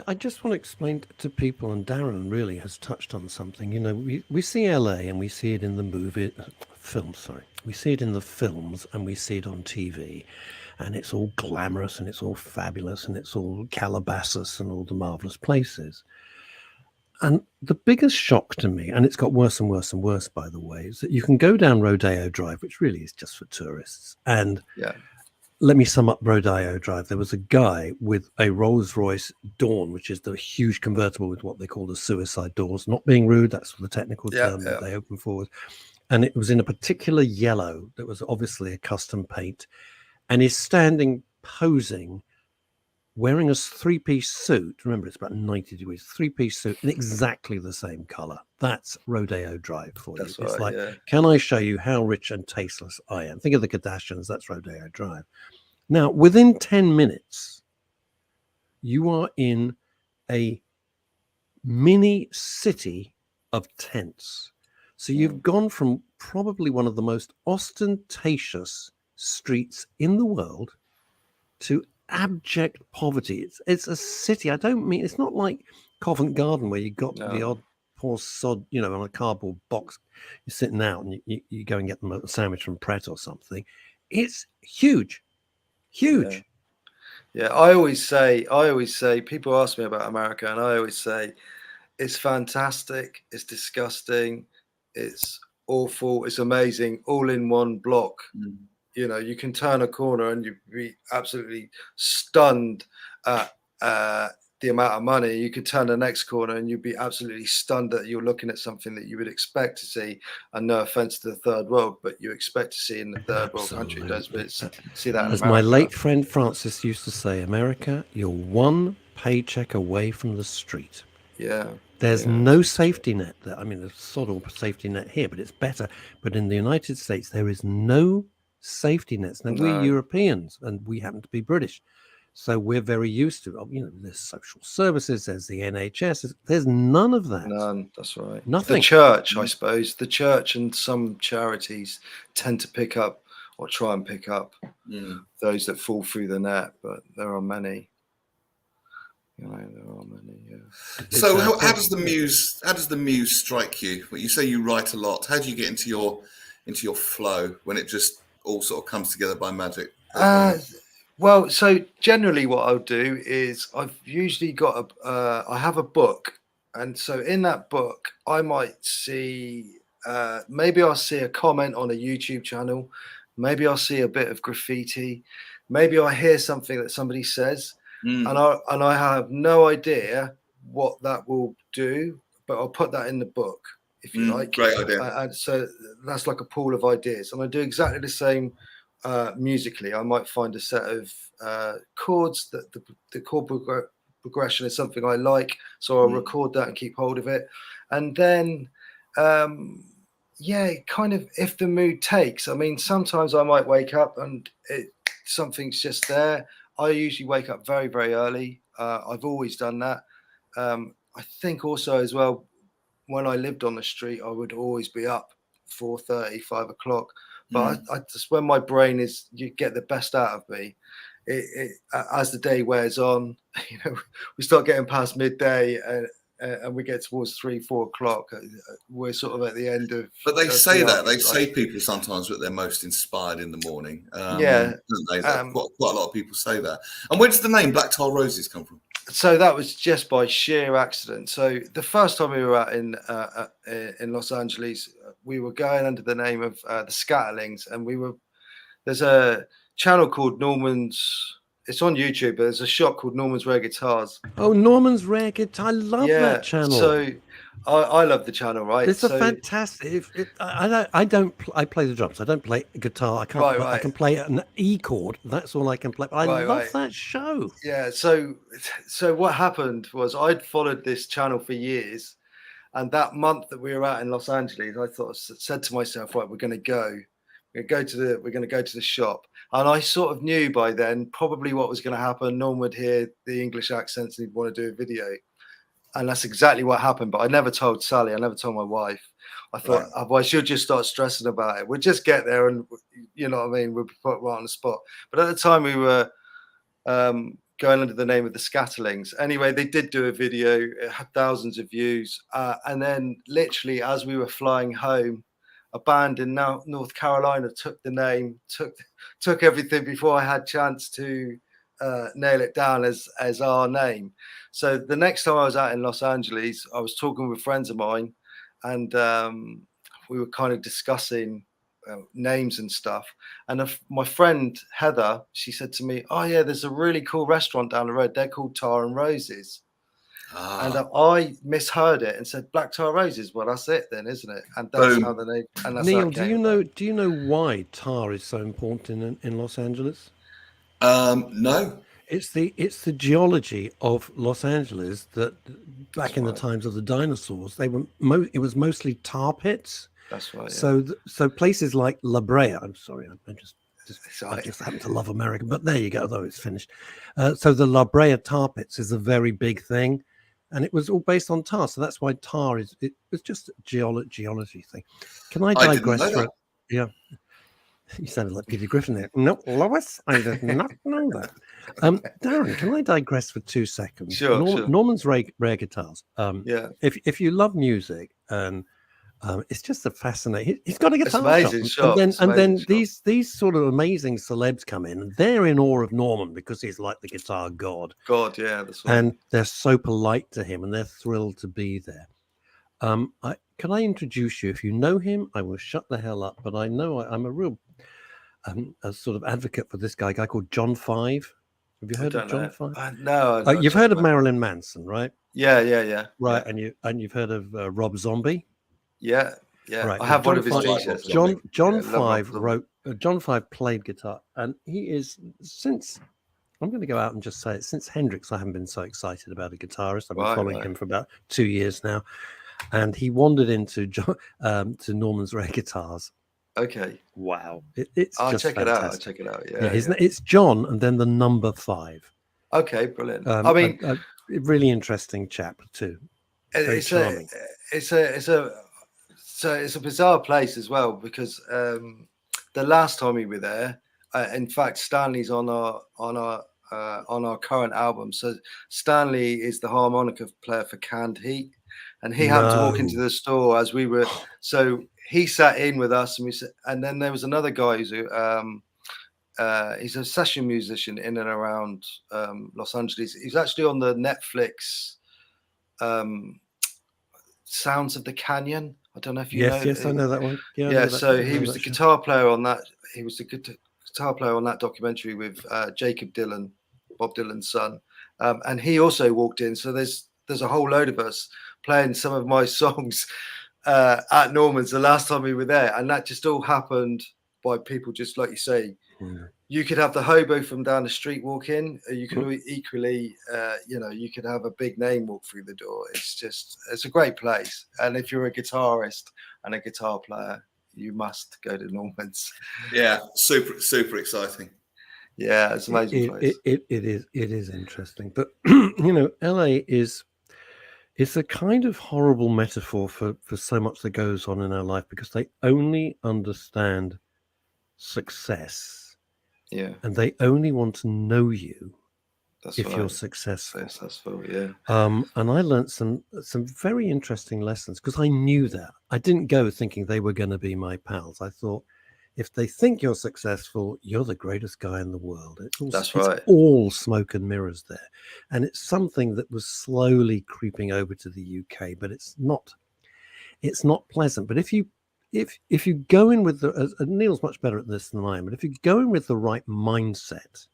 I just want to explain to people, and Darren really has touched on something. We see LA and we see it in the we see it in the films and we see it on TV, and it's all glamorous and it's all fabulous and it's all Calabasas and all the marvelous places. And the biggest shock to me, and it's got worse and worse and worse, by the way, is that you can go down Rodeo Drive, which really is just for tourists, and let me sum up Rodeo Drive. There was a guy with a Rolls-Royce Dawn, which is the huge convertible with what they call the suicide doors. Not being rude, that's the technical term that they open forward. And it was in a particular yellow that was obviously a custom paint. And he's standing posing, wearing a three-piece suit. Remember, it's about 90 degrees, three-piece suit in exactly the same color. That's Rodeo Drive for you. It's like, can I show you how rich and tasteless I am? Think of the Kardashians. That's Rodeo Drive. Now, within 10 minutes, you are in a mini city of tents. So you've gone from probably one of the most ostentatious streets in the world to abject poverty. It's a city. I don't mean, it's not like Covent Garden where you got the odd poor sod, on a cardboard box. You're sitting out and you go and get them a sandwich from Pret or something. It's huge. Yeah, I always say, people ask me about America, and I always say, it's fantastic, it's disgusting, it's awful, it's amazing, all in one block. You can turn a corner and you'd be absolutely stunned at the amount of money. You could turn the next corner and you'd be absolutely stunned that you're looking at something that you would expect to see. And no offense to the third world, but you expect to see in the third world country. See that as my late friend Francis used to say, America, you're one paycheck away from the street. There's no safety net there. I mean, there's sort of a safety net here, but it's better. But in the United States, there is no safety nets. Now, we're Europeans and we happen to be British. So we're very used to, there's social services, there's the NHS, there's none of that. None, that's right. Nothing. The church, I suppose, the church and some charities tend to pick up or try and pick up those that fall through the net, but there are many. So how does the muse strike you? Well, you say you write a lot. How do you get into your flow when it just all sort of comes together by magic? Well, so generally what I'll do is I've usually got I have a book, and so in that book I might see maybe I'll see a comment on a YouTube channel, maybe I'll see a bit of graffiti, maybe I hear something that somebody says, and I have no idea what that will do, but I'll put that in the book, if you like. Great idea. And so that's like a pool of ideas, and I do exactly the same. Musically, I might find a set of chords that the chord progression is something I like, so I'll record that and keep hold of it, and then kind of if the mood takes. I mean, sometimes I might wake up and something's just there. I usually wake up very, very early. I've always done that. I think also as well, when I lived on the street, I would always be up 4:30, 5 o'clock. But I just, when my brain you get the best out of me, as the day wears on, we start getting past midday and we get towards 3, 4 o'clock. We're sort of at the end of. But they say people sometimes that they're most inspired in the morning. Don't they? Quite a lot of people say that. And where does the name Black Tar Roses come from? So that was just by sheer accident. So the first time we were out in Los Angeles, we were going under the name of the Scatterlings, and there's a channel called Norman's. It's on YouTube, but there's a shop called Norman's Rare Guitars. Oh, Norman's Rare Guitar! I love that channel. So I love the channel, right? It's a fantastic. I play the drums. I don't play guitar. I can't. I can play an E chord. That's all I can play. But I love that show. Yeah. So what happened was I'd followed this channel for years, and that month that we were out in Los Angeles, I said to myself, right, we're going to go. We're going to go to the shop, and I sort of knew by then probably what was going to happen. Norm would hear the English accents and he'd want to do a video. And that's exactly what happened. But I never told Sally. I never told my wife. I thought, I should just start stressing about it. We'll just get there and, you know what I mean? We'll be put right on the spot. But at the time we were going under the name of the Scatterlings. Anyway, they did do a video. It had thousands of views. And then literally as we were flying home, a band in North Carolina took the name, took everything before I had a chance to nail it down as our name. So the next time I was out in Los Angeles, I was talking with friends of mine, and we were kind of discussing names and stuff. And my friend Heather, she said to me, "Oh yeah, there's a really cool restaurant down the road. They're called Tar and Roses." And I misheard it and said Black Tar Roses. Well, that's it then, isn't it? And that's Boom. how the name. And that's Neil, do you know why tar is so important in Los Angeles? No. It's the geology of Los Angeles that back in the times of the dinosaurs, it was mostly tar pits. That's right. So so places like La Brea. I'm sorry, I just happen to love America, but there you go. Though it's finished. So the La Brea tar pits is a very big thing, and it was all based on tar. So that's why tar it was just a geology thing. Can I digress for it? Yeah. You sounded like Peter Griffin there. No, Lois, I did not know that. Darren, can I digress for 2 seconds? Sure, sure. Norman's rare guitars. Yeah. If you love music and it's just a fascinating. He's got a guitar shop. And then these sort of amazing celebs come in, and they're in awe of Norman because he's like the guitar god. God, yeah, that's right. And they're so polite to him, and they're thrilled to be there. Can I introduce you? If you know him, I will shut the hell up. But I know I'm a real a sort of advocate for this guy called John Five. Have you heard of John Five? No. You've heard of Marilyn Manson, right? Yeah. Right, yeah. and you've heard of Rob Zombie. Yeah. Right. I have one of his t-shirts. John Five wrote. John Five played guitar, and he is since. I'm going to go out and just say it. Since Hendrix, I haven't been so excited about a guitarist. I've been following him for about 2 years now, and he wandered into to Norman's rare guitars. Okay. Wow. It's I'll just check fantastic. it out. I'll check it out. Yeah. It's John and then the number 5. Okay, brilliant. I mean, a really interesting chap too. Very charming. It's a bizarre place as well because the last time we were there, in fact, Stanley's on our current album. So Stanley is the harmonica player for Canned Heat, and he happened to walk into the store as we were. So he sat in with us, and then there was another guy who's he's a session musician in and around Los Angeles. He's actually on the Netflix Sounds of the Canyon. I don't know if you know. Yes, I know that one. Yeah. So he was the guitar player on that. He was the guitar player on that documentary with Jacob Dylan, Bob Dylan's son, and he also walked in. So there's a whole load of us playing some of my songs at Norman's the last time we were there, and that just all happened by people just like you say. You could have the hobo from down the street walk in, or you could equally, you could have a big name walk through the door. It's a great place, and if you're a guitarist and a guitar player, you must go to Norman's. Yeah, super exciting. Yeah, it's an amazing place. It is interesting, but LA it's a kind of horrible metaphor for so much that goes on in our life because they only understand success. Yeah, and they only want to know you if right. you're successful. Yeah. And I learned some very interesting lessons because I knew that. I didn't go thinking they were going to be my pals. I thought if they think you're successful, you're the greatest guy in the world. It's all smoke and mirrors there, and it's something that was slowly creeping over to the UK, but it's not pleasant. But if you go in with Neil's much better at this than I am, but if you go in with the right mindset,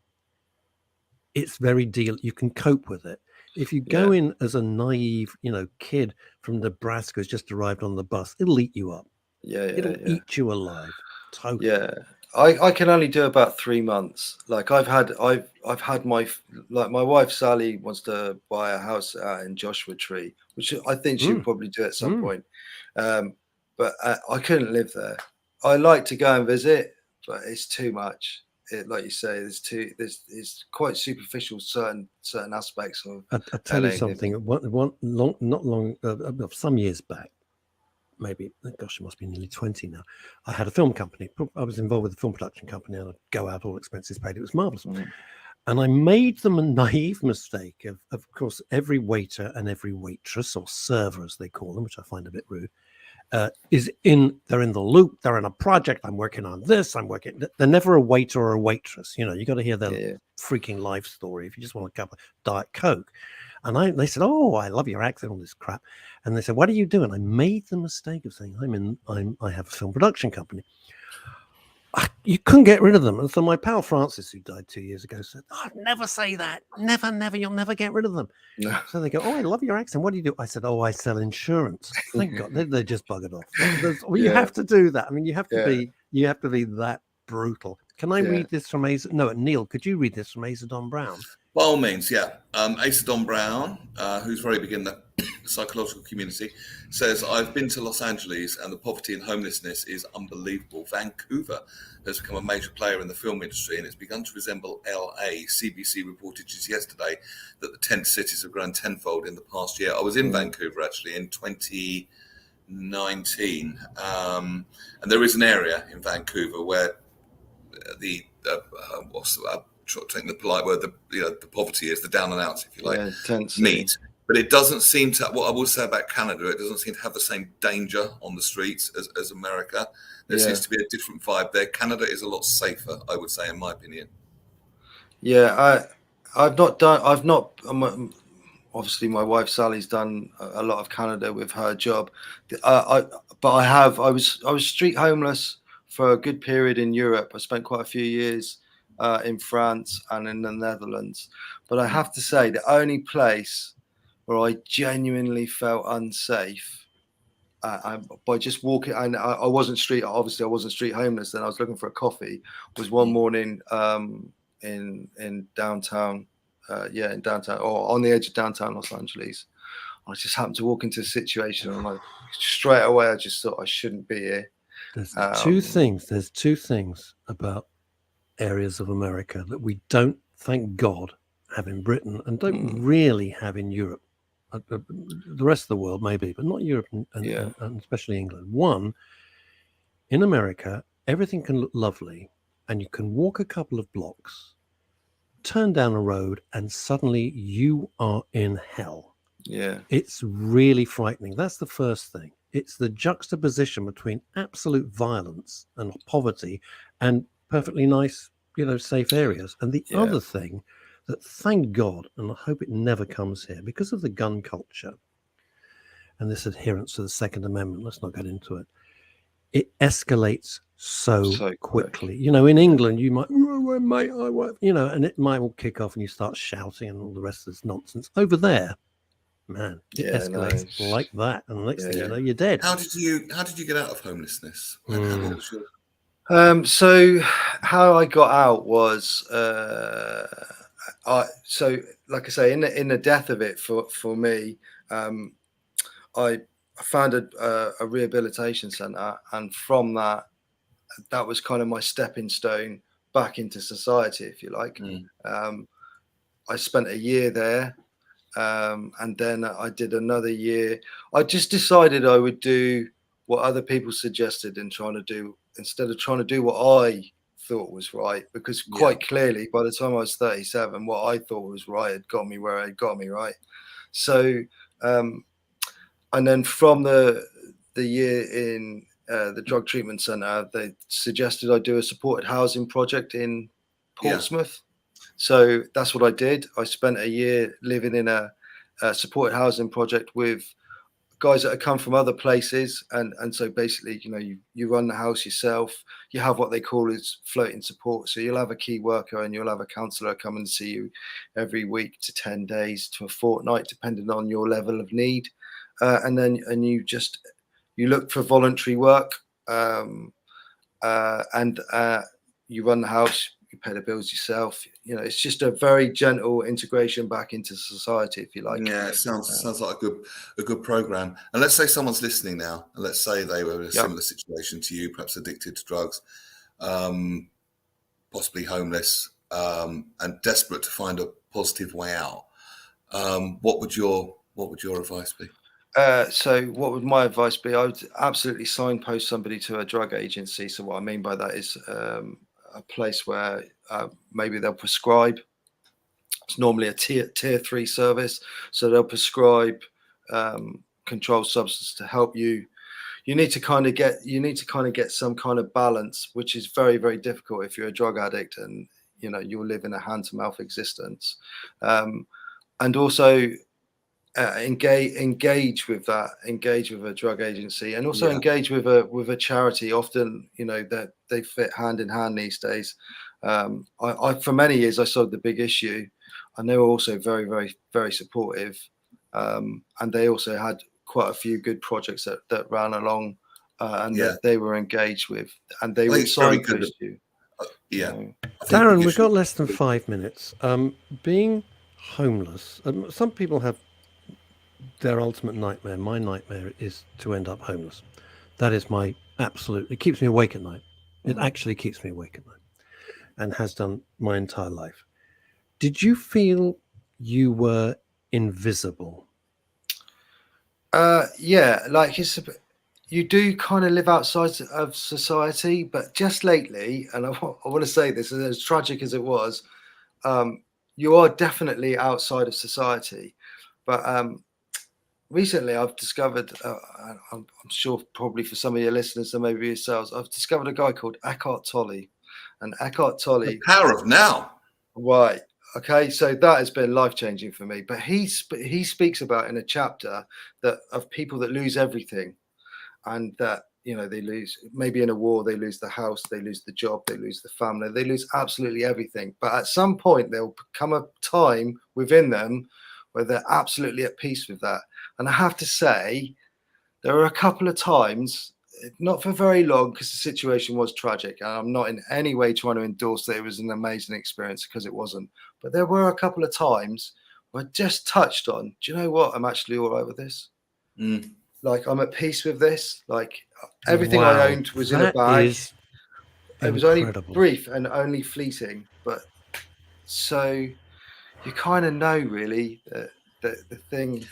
it's you can cope with it. If you go in as a naive, kid from Nebraska who's just arrived on the bus, it'll eat you up. It'll eat you alive. Totally. Yeah. I can only do about 3 months. Like I've had my wife Sally wants to buy a house out in Joshua Tree, which I think she'll probably do at some point. But I couldn't live there. I like to go and visit, but it's too much. Like you say, it's quite superficial certain aspects of. I'll tell you something. Some years back, maybe, gosh, it must be nearly 20 now. I had a film company. I was involved with a film production company, and I'd go out, all expenses paid. It was marvelous. And I made them a naive mistake of course, every waiter and every waitress, or server as they call them, which I find a bit rude, they're in the loop. They're in a project. I'm working on this. They're never a waiter or a waitress. You got to hear their freaking life story if you just want a cup of Diet Coke. And they said, "Oh, I love your accent, all this crap." And they said, "What are you doing?" I made the mistake of saying, I have a film production company. You couldn't get rid of them. And so my pal Francis, who died 2 years ago, said, "Oh, never say that. Never, never. You'll never get rid of them." No. So they go, "Oh, I love your accent. What do you do?" I said, "Oh, I sell insurance." Thank God they just buggered off. Well, you have to do that. I mean, you have to be that brutal. Can I read this from Neil? Could you read this from Asa Don Brown? By all means, yeah. Asa Don Brown, who's very big in the psychological community, says, "I've been to Los Angeles and the poverty and homelessness is unbelievable. Vancouver has become a major player in the film industry and it's begun to resemble LA. CBC reported just yesterday that the tent cities have grown tenfold in the past year." I was in Vancouver actually in 2019, and there is an area in Vancouver where the taking the polite word, the poverty is, the down and outs, if you like, meet. But it doesn't seem to, what I will say about Canada, it doesn't seem to have the same danger on the streets as America. There seems to be a different vibe there. Canada is a lot safer, I would say, in my opinion. Yeah, obviously my wife Sally's done a lot of Canada with her job. I was street homeless for a good period in Europe. I spent quite a few years in France and in the Netherlands. But I have to say, the only place where I genuinely felt unsafe by just walking, and I wasn't street homeless then, I was looking for a coffee, was one morning in downtown, in downtown, or on the edge of downtown Los Angeles. I just happened to walk into a situation and straight away I just thought I shouldn't be here. There's two things about areas of America that we don't, thank God, have in Britain and don't really have in Europe. The rest of the world maybe, but not Europe and especially England. One, in America, everything can look lovely and you can walk a couple of blocks, turn down a road, and suddenly you are in hell. Yeah. It's really frightening. That's the first thing. It's the juxtaposition between absolute violence and poverty and perfectly nice, safe areas. And the other thing that, thank God, and I hope it never comes here, because of the gun culture and this adherence to the Second Amendment, let's not get into it, it escalates so quickly. In England, you might, and it might all kick off and you start shouting and all the rest of this nonsense. Over there, man, it escalates like that, and the next thing you know, you're dead. How did you get out of homelessness? What was your... So how I got out was so like I say, in the death of it for me, I founded a rehabilitation center, and from that was kind of my stepping stone back into society, if you like. I spent a year there, and then I did another year. I just decided I would do what other people suggested instead of trying to do what I thought was right, because quite clearly by the time I was 37, what I thought was right had got me where it got me, right? So and then from the year in the drug treatment center, they suggested I do a supported housing project in Portsmouth. So that's what I did. I spent a year living in a supported housing project with guys that had come from other places, and so basically, you run the house yourself. You have what they call is floating support. So you'll have a key worker and you'll have a counsellor come and see you every week to 10 days to a fortnight, depending on your level of need. And you look for voluntary work, and you run the house. You pay the bills yourself. It's just a very gentle integration back into society, if you like. Yeah, it sounds like a good program. And let's say someone's listening now, and let's say they were in a similar situation to you, perhaps addicted to drugs, possibly homeless, and desperate to find a positive way out. What would your advice be? So what would my advice be? I would absolutely signpost somebody to a drug agency. So what I mean by that is a place where maybe they'll prescribe. It's normally a tier 3 service, so they'll prescribe controlled substance to help you. You need to kind of get some kind of balance, which is very, very difficult if you're a drug addict and you'll live in a hand-to-mouth existence. And also, engage with a drug agency, and also engage with a charity. Often, that they fit hand in hand these days. I for many years I sold The Big Issue, and they were also very, very, very supportive. And they also had quite a few good projects that ran along, and that they were engaged with, and they would signpost you. Darren, we've got less than 5 minutes. Being homeless, some people have their ultimate nightmare. My nightmare is to end up homeless. That is my absolute. It keeps me awake at night. It actually keeps me awake at night, and has done my entire life. Did you feel you were invisible? Like you do kind of live outside of society, but just lately, and I want to say this, as tragic as it was, you are definitely outside of society. But recently I've discovered, I'm sure probably for some of your listeners and maybe yourselves, I've discovered a guy called Eckhart Tolle. And Eckhart Tolle... The power of now. Right. Okay, so that has been life-changing for me. But he speaks about in a chapter that of people that lose everything, and that, they lose, maybe in a war, they lose the house, they lose the job, they lose the family, they lose absolutely everything. But at some point, there'll come a time within them where they're absolutely at peace with that. And I have to say, there were a couple of times, not for very long, because the situation was tragic, and I'm not in any way trying to endorse that it was an amazing experience, because it wasn't. But there were a couple of times where I just touched on, do you know what? I'm actually all right with this. Like, I'm at peace with this. Like, everything I owned was in a bag. It was only brief and only fleeting. But so you kind of know, really, that the thing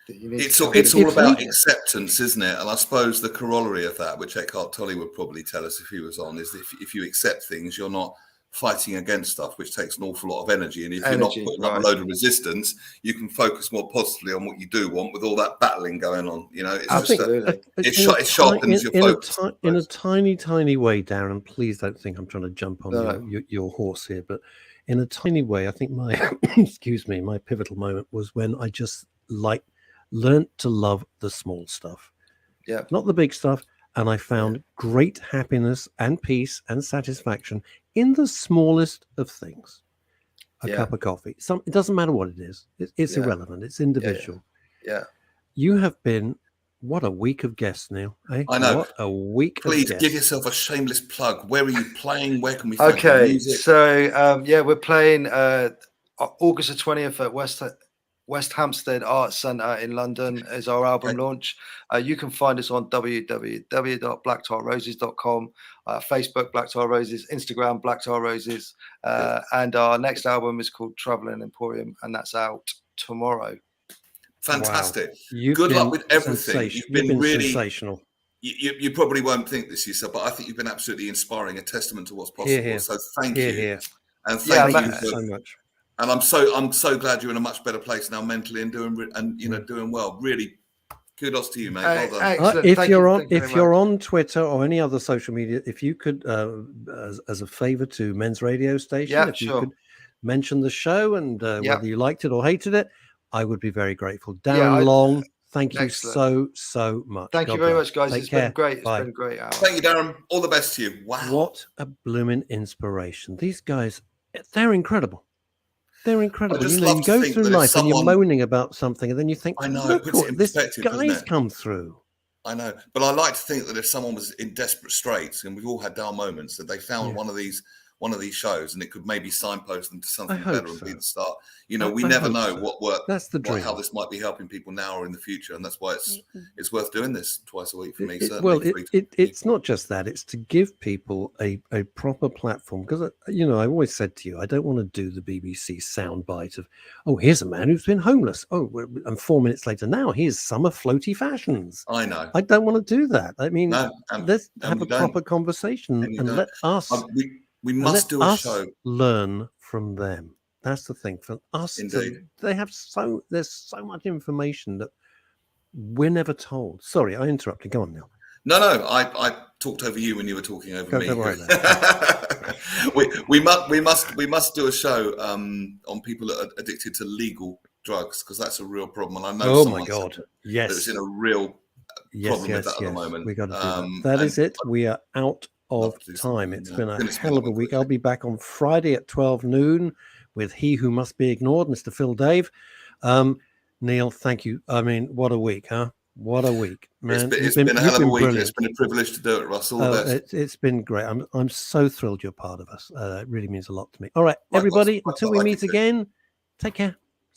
that you need. It's all about acceptance, isn't it? And I suppose the corollary of that, which Eckhart Tolle would probably tell us if he was on, is if you accept things, you're not fighting against stuff, which takes an awful lot of energy. And if you're not putting up a load of resistance, you can focus more positively on what you do want with all that battling going on. It sharpens your focus. In a tiny, tiny way, Darren, please don't think I'm trying to jump on your horse here, but in a tiny way, I think my, my pivotal moment was when I just learned to love the small stuff. Yeah. Not the big stuff. And I found great happiness and peace and satisfaction in the smallest of things. A cup of coffee. It doesn't matter what it is. It's irrelevant. It's individual. Yeah. You have been, what a week of guests, Neil. Eh? I know. What a week Please of guests. give yourself a shameless plug. Where are you playing? Where can we find your music? So, we're playing August the 20th at West Hampstead Arts Centre in London is our album launch. You can find us on www.blacktarroses.com, Facebook Black Tar Roses, Instagram Black Tar Roses, and our next album is called Travelling Emporium, and that's out tomorrow. Fantastic. Wow. Good luck with everything. You've been really sensational. You probably won't think this yourself, but I think you've been absolutely inspiring, a testament to what's possible. Here. So thank you. And thank you so much. And I'm so glad you're in a much better place now mentally and doing well. Really, kudos to you, mate. Well done. Excellent. If you're on Twitter or any other social media, if you could, as a favour to Men's Radio Station, you could mention the show and whether you liked it or hated it, I would be very grateful. Darren Long, thank you so much. Thank you very much, guys. It's been great. It's been a great hour. Thank you, Darren. All the best to you. Wow. What a blooming inspiration. These guys, they're incredible. They're incredible. You go through life and you're moaning about something, and then you think, I know, look what this guy's come through. I know. But I like to think that if someone was in desperate straits, and we've all had down moments, that they found one of these shows, and it could maybe signpost them to something better and be the start. We never know what work. That's the dream. How this might be helping people now or in the future, and that's why it's worth doing this twice a week for me. It's not just that; it's to give people a proper platform. Because I always said to you, I don't want to do the BBC soundbite of, here's a man who's been homeless. And 4 minutes later, now here's summer floaty fashions. I know. I don't want to do that. I mean, let's have a proper conversation and let us. We must do a show. Learn from them. That's the thing. For us, indeed, there's so much information that we're never told. Sorry, I interrupted. Go on, Neil. No, I talked over you when you were talking over me. Don't worry. we must do a show on people that are addicted to legal drugs, because that's a real problem. And I know Oh someone my God. Yes. that's in a real problem with that at the moment. We got to do that. That is it. We are out of time. It's been a hell of a week. I'll be back on Friday at 12 noon with He Who Must Be Ignored, Mr. Phil Dave. Neil, thank you. I mean, what a week, huh? What a week, man. It's been a hell of a week. It's been a privilege to do it, Russ. All the best. It's been great. I'm so thrilled you're part of us. It really means a lot to me. All right, everybody, until we meet again, take care.